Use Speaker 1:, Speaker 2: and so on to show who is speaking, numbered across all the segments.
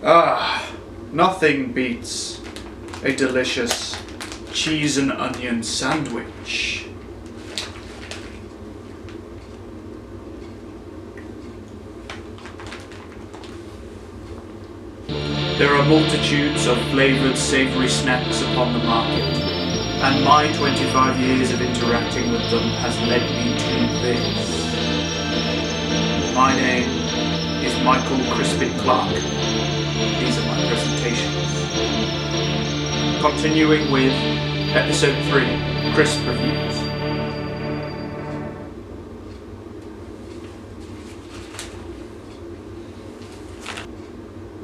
Speaker 1: Ah, nothing beats a delicious cheese and onion sandwich. There are multitudes of flavoured savoury snacks upon the market, and my 25 years of interacting with them has led me to this. My name is Michael Crispin Clarke. These are my presentations. Continuing with episode 3, crisp reviews.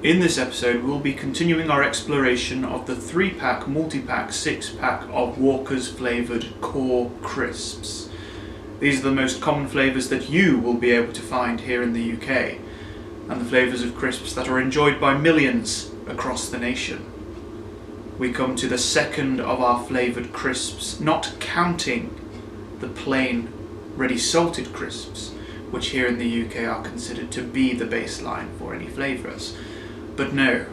Speaker 1: In this episode, we'll be continuing our exploration of the 3-pack, multi-pack, 6-pack of Walker's flavoured core crisps. These are the most common flavours that you will be able to find here in the UK, and the flavours of crisps that are enjoyed by millions across the nation. We come to the second of our flavoured crisps, not counting the plain, ready salted crisps, which here in the UK are considered to be the baseline for any flavours. But no,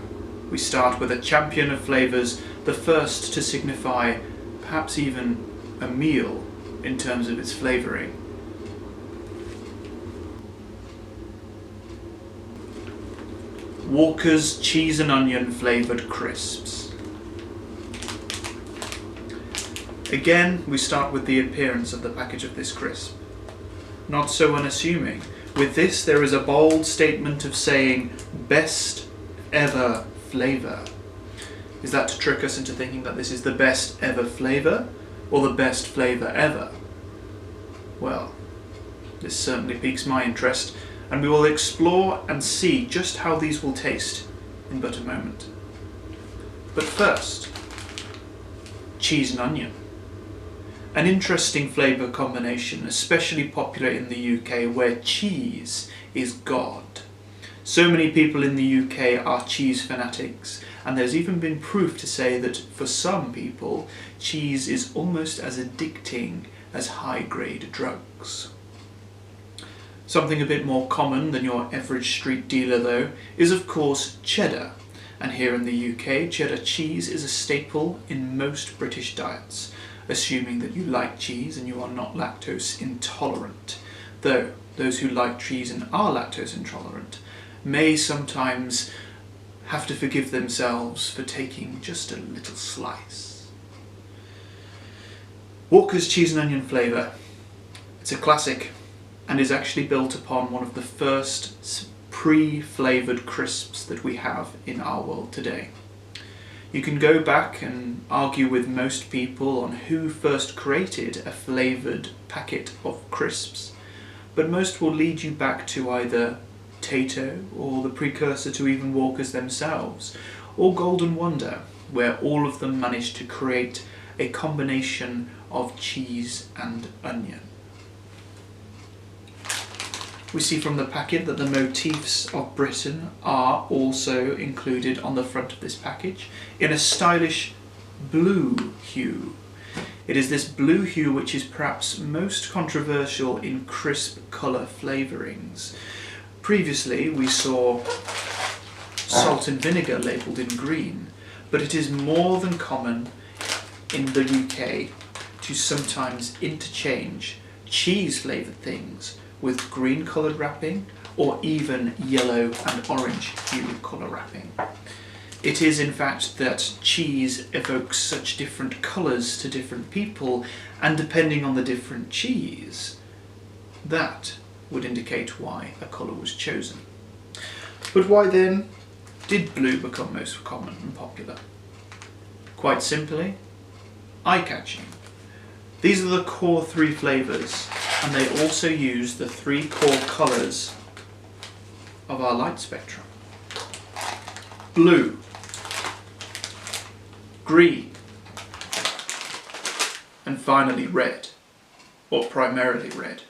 Speaker 1: we start with a champion of flavours, the first to signify perhaps even a meal in terms of its flavouring. Walker's cheese and onion flavoured crisps. Again, we start with the appearance of the package of this crisp. Not so unassuming. With this, there is a bold statement of saying, best ever flavour. Is that to trick us into thinking that this is the best ever flavour, or the best flavour ever? Well, this certainly piques my interest, and we will explore and see just how these will taste in but a moment. But first, cheese and onion. An interesting flavour combination, especially popular in the UK, where cheese is God. So many people in the UK are cheese fanatics, and there's even been proof to say that for some people, cheese is almost as addicting as high-grade drugs. Something a bit more common than your average street dealer, though, is of course cheddar. And here in the UK, cheddar cheese is a staple in most British diets, assuming that you like cheese and you are not lactose intolerant. Though those who like cheese and are lactose intolerant may sometimes have to forgive themselves for taking just a little slice. Walker's cheese and onion flavour. It's a classic and is actually built upon one of the first pre-flavoured crisps that we have in our world today. You can go back and argue with most people on who first created a flavoured packet of crisps, but most will lead you back to either Tato, or the precursor to even Walker's themselves, or Golden Wonder, where all of them managed to create a combination of cheese and onion. We see from the packet that the motifs of Britain are also included on the front of this package in a stylish blue hue. It is this blue hue which is perhaps most controversial in crisp colour flavourings. Previously we saw salt and vinegar labelled in green, but it is more than common in the UK to sometimes interchange cheese flavoured things with green coloured wrapping or even yellow and orange hue colour wrapping. It is in fact that cheese evokes such different colours to different people, and depending on the different cheese, that would indicate why a colour was chosen. But why then did blue become most common and popular? Quite simply, eye-catching. These are the core 3 flavours, and they also use the 3 core colours of our light spectrum. Blue, green, and finally red, or primarily red.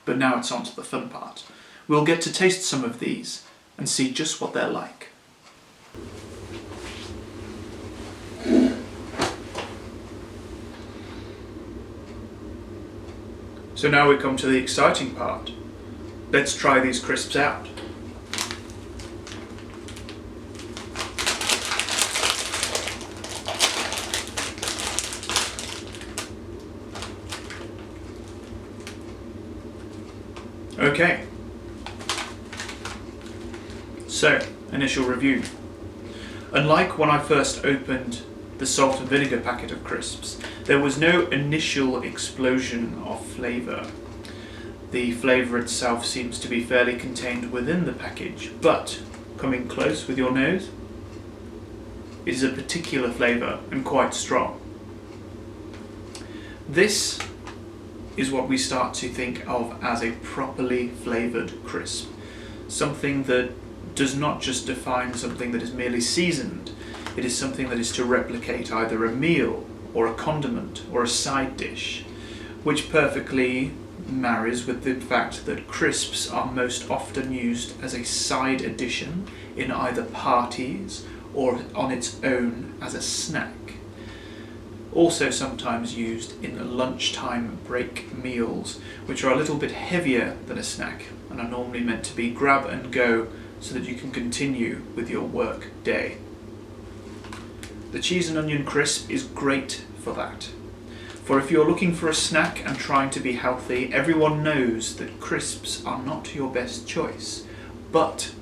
Speaker 1: But now it's on to the fun part. We'll get to taste some of these and see just what they're like. So now we come to the exciting part. Let's try these crisps out. Okay, so initial review. Unlike when I first opened the salt and vinegar packet of crisps, there was no initial explosion of flavour. The flavour itself seems to be fairly contained within the package, but coming close with your nose, it is a particular flavour and quite strong. This is what we start to think of as a properly flavoured crisp. Something that does not just define something that is merely seasoned, it is something that is to replicate either a meal or a condiment or a side dish, which perfectly marries with the fact that crisps are most often used as a side addition in either parties or on its own as a snack. Also sometimes used in lunchtime break meals, which are a little bit heavier than a snack and are normally meant to be grab and go so that you can continue with your work day. The cheese and onion crisp is great for that. For if you're looking for a snack and trying to be healthy, everyone knows that crisps are not your best choice. But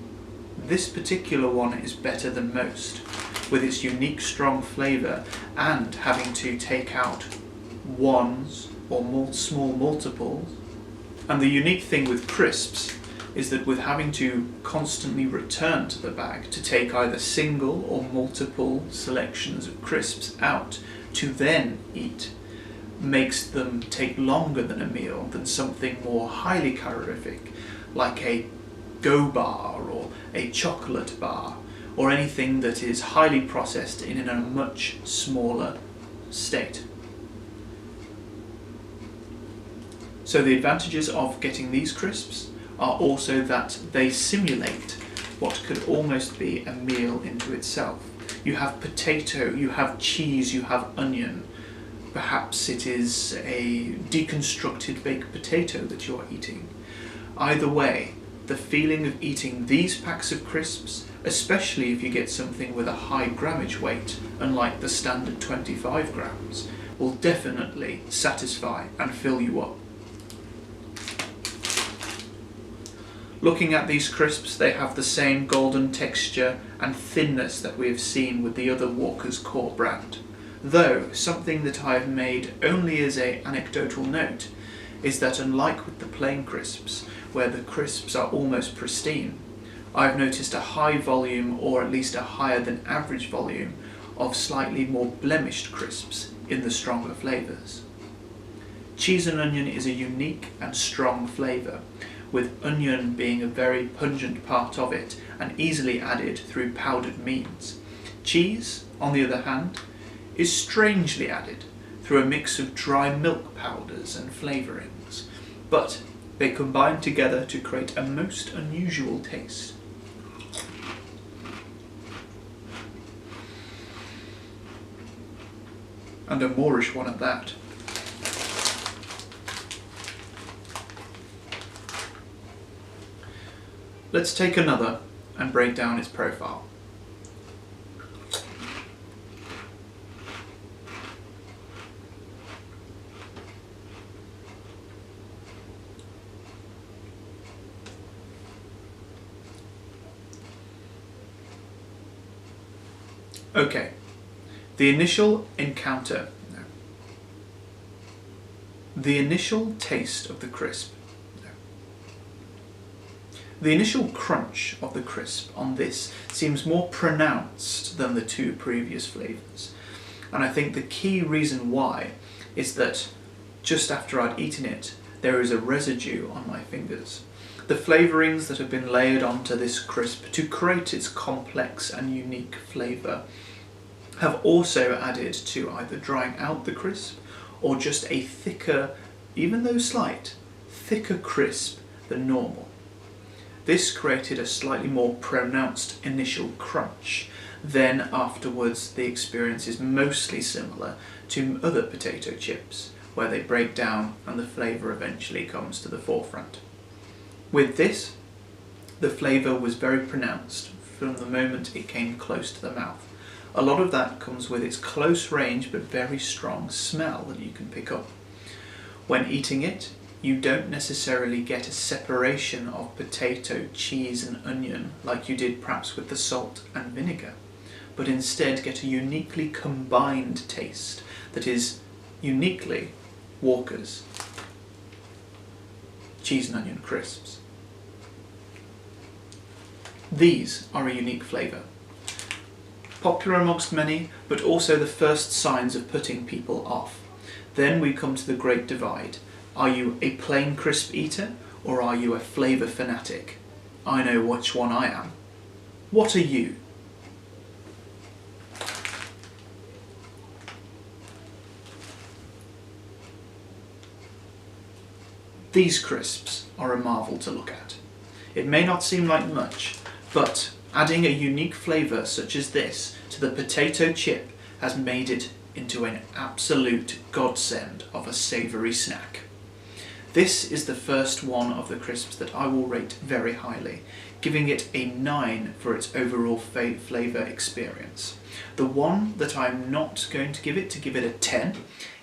Speaker 1: this particular one is better than most, with its unique strong flavour and having to take out ones or small multiples. And the unique thing with crisps is that with having to constantly return to the bag to take either single or multiple selections of crisps out to then eat, makes them take longer than a meal than something more highly calorific like a Go bar or a chocolate bar or anything that is highly processed in a much smaller state. So the advantages of getting these crisps are also that they simulate what could almost be a meal into itself. You have potato, you have cheese, you have onion. Perhaps it is a deconstructed baked potato that you're eating. Either way, the feeling of eating these packs of crisps, especially if you get something with a high grammage weight, unlike the standard 25 grams, will definitely satisfy and fill you up. Looking at these crisps, they have the same golden texture and thinness that we have seen with the other Walker's core brand. Though, something that I have made only as an anecdotal note is that unlike with the plain crisps, where the crisps are almost pristine, I've noticed a high volume, or at least a higher than average volume, of slightly more blemished crisps in the stronger flavours. Cheese and onion is a unique and strong flavour, with onion being a very pungent part of it and easily added through powdered means. Cheese, on the other hand, is strangely added through a mix of dry milk powders and flavourings, but they combine together to create a most unusual taste. And a Moorish one at that. Let's take another and break down its profile. Okay, the initial encounter, the initial taste of the crisp. The initial crunch of the crisp on this seems more pronounced than the two previous flavours, and I think the key reason why is that just after I'd eaten it, there is a residue on my fingers. The flavourings that have been layered onto this crisp to create its complex and unique flavour have also added to either drying out the crisp or just a thicker, even though slight, thicker crisp than normal. This created a slightly more pronounced initial crunch. Then afterwards the experience is mostly similar to other potato chips, where they break down and the flavour eventually comes to the forefront. With this, the flavour was very pronounced from the moment it came close to the mouth. A lot of that comes with its close range but very strong smell that you can pick up. When eating it, you don't necessarily get a separation of potato, cheese and onion like you did perhaps with the salt and vinegar, but instead get a uniquely combined taste that is uniquely Walker's cheese and onion crisps. These are a unique flavour, popular amongst many, but also the first signs of putting people off. Then we come to the great divide. Are you a plain crisp eater, or are you a flavour fanatic? I know which one I am. What are you? These crisps are a marvel to look at. It may not seem like much, but adding a unique flavour such as this to the potato chip has made it into an absolute godsend of a savoury snack. This is the first one of the crisps that I will rate very highly, giving it a 9 for its overall flavour experience. The one that I'm not going to give it a 10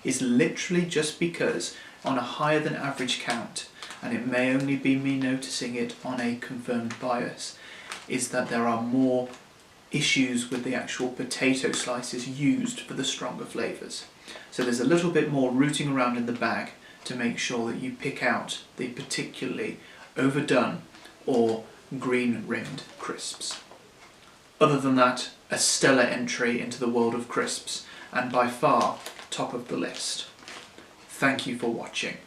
Speaker 1: is literally just because on a higher than average count, and it may only be me noticing it on a confirmed bias, is that there are more issues with the actual potato slices used for the stronger flavours. So there's a little bit more rooting around in the bag to make sure that you pick out the particularly overdone or green-rimmed crisps. Other than that, a stellar entry into the world of crisps, and by far top of the list. Thank you for watching.